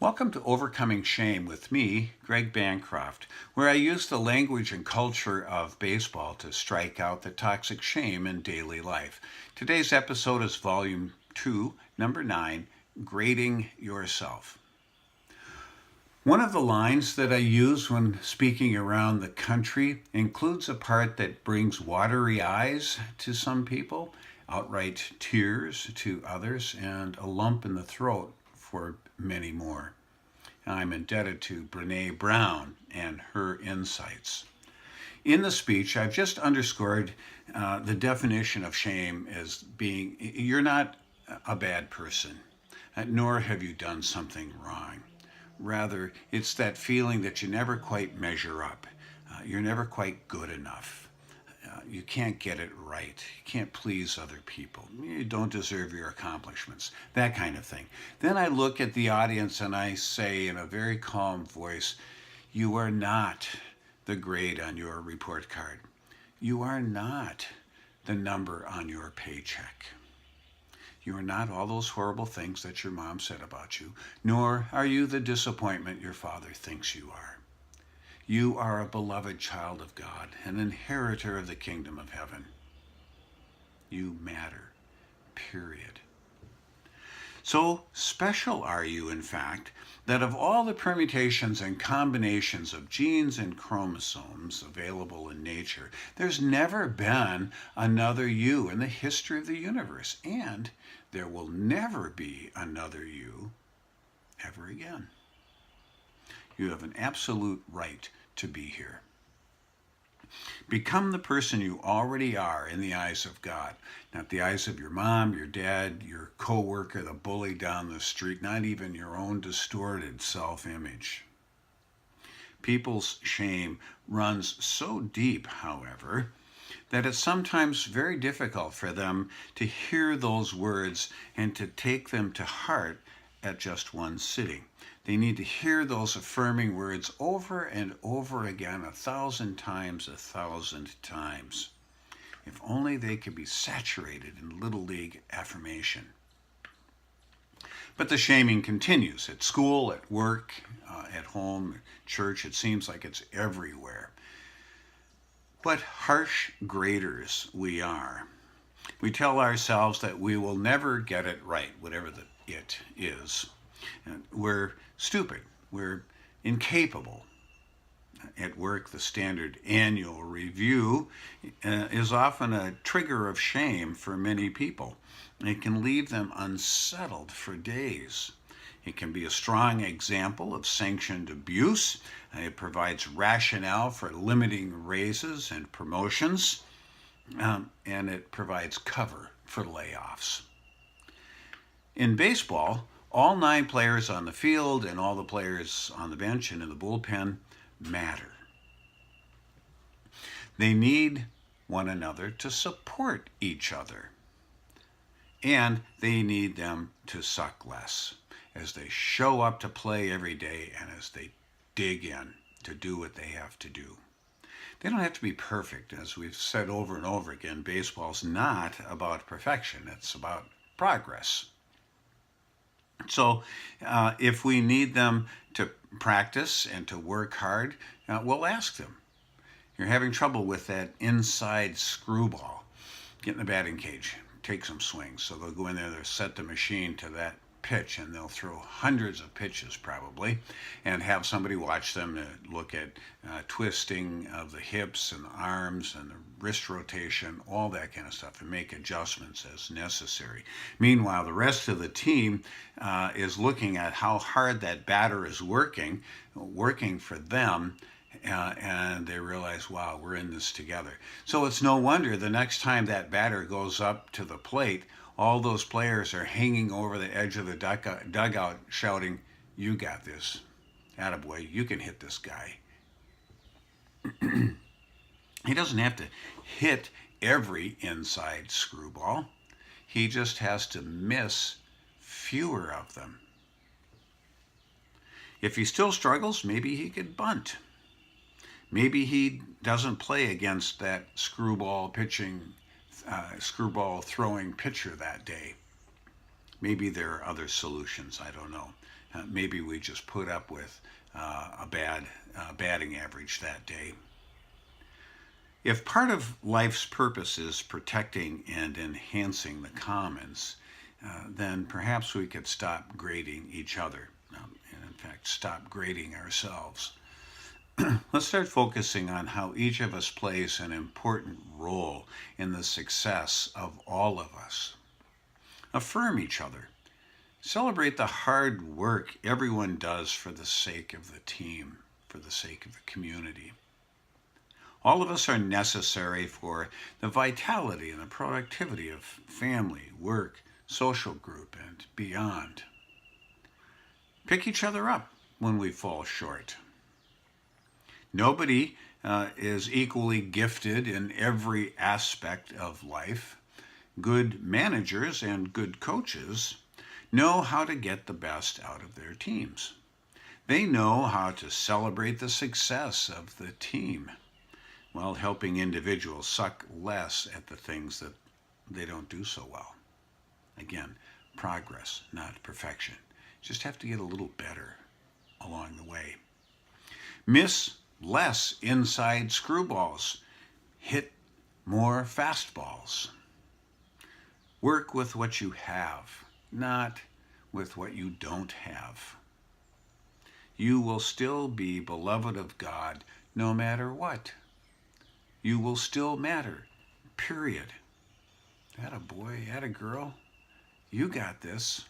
Welcome to Overcoming Shame with me, Greg Bancroft, where I use the language and culture of baseball to strike out the toxic shame in daily life. Today's episode is Volume 2, Number 9, Grading Yourself. One of the lines that I use when speaking around the country includes a part that brings watery eyes to some people, outright tears to others, and a lump in the throat for many more. I'm indebted to Brene Brown and her insights. In the speech, I've just underscored the definition of shame as being you're not a bad person, nor have you done something wrong. Rather, it's that feeling that you never quite measure up. You're never quite good enough. You can't get it right. You can't please other people. You don't deserve your accomplishments. That kind of thing. Then I look at the audience and I say in a very calm voice, you are not the grade on your report card. You are not the number on your paycheck. You are not all those horrible things that your mom said about you, nor are you the disappointment your father thinks you are. You are a beloved child of God, an inheritor of the kingdom of heaven. You matter, period. So special are you, in fact, that of all the permutations and combinations of genes and chromosomes available in nature, there's never been another you in the history of the universe, and there will never be another you ever again. You have an absolute right to be here. Become the person you already are in the eyes of God, not the eyes of your mom, your dad, your coworker, the bully down the street, not even your own distorted self-image. People's shame runs so deep, however, that it's sometimes very difficult for them to hear those words and to take them to heart at just one sitting. They need to hear those affirming words over and over again, 1,000 times, 1,000 times. If only they could be saturated in Little League affirmation. But the shaming continues at school, at work, at home, at church. It seems like it's everywhere. What harsh graders we are. We tell ourselves that we will never get it right, whatever the it is. And we're stupid. We're incapable. At work, the standard annual review is often a trigger of shame for many people. It can leave them unsettled for days. It can be a strong example of sanctioned abuse. It provides rationale for limiting raises and promotions, and it provides cover for layoffs. In baseball, all 9 players on the field and all the players on the bench and in the bullpen matter. They need one another to support each other. And they need them to suck less as they show up to play every day and as they dig in to do what they have to do. They don't have to be perfect. As we've said over and over again, baseball's not about perfection. It's about progress. So if we need them to practice and to work hard, we'll ask them. You're having trouble with that inside screwball. Get in the batting cage. Take some swings. So they'll go in there, they'll set the machine to that pitch, and they'll throw hundreds of pitches probably, and have somebody watch them to look at twisting of the hips and the arms and the wrist rotation, all that kind of stuff, and make adjustments as necessary. Meanwhile, the rest of the team is looking at how hard that batter is working for them, and they realize, wow, we're in this together. So it's no wonder the next time that batter goes up to the plate, all those players are hanging over the edge of the dugout shouting, you got this. Attaboy, you can hit this guy. He doesn't have to hit every inside screwball. He just has to miss fewer of them. If he still struggles, maybe he could bunt. Maybe he doesn't play against that screwball throwing pitcher that day. Maybe there are other solutions, I don't know. Maybe we just put up with a bad batting average that day. If part of life's purpose is protecting and enhancing the commons, then perhaps we could stop grading each other, and in fact, stop grading ourselves. Let's start focusing on how each of us plays an important role in the success of all of us. Affirm each other. Celebrate the hard work everyone does for the sake of the team, for the sake of the community. All of us are necessary for the vitality and the productivity of family, work, social group, and beyond. Pick each other up when we fall short. Nobody is equally gifted in every aspect of life. Good managers and good coaches know how to get the best out of their teams. They know how to celebrate the success of the team while helping individuals suck less at the things that they don't do so well. Again, progress, not perfection. Just have to get a little better along the way. Miss less inside screwballs. Hit more fastballs. Work with what you have, not with what you don't have. You will still be beloved of God no matter what. You will still matter, period. Atta boy, atta girl, you got this.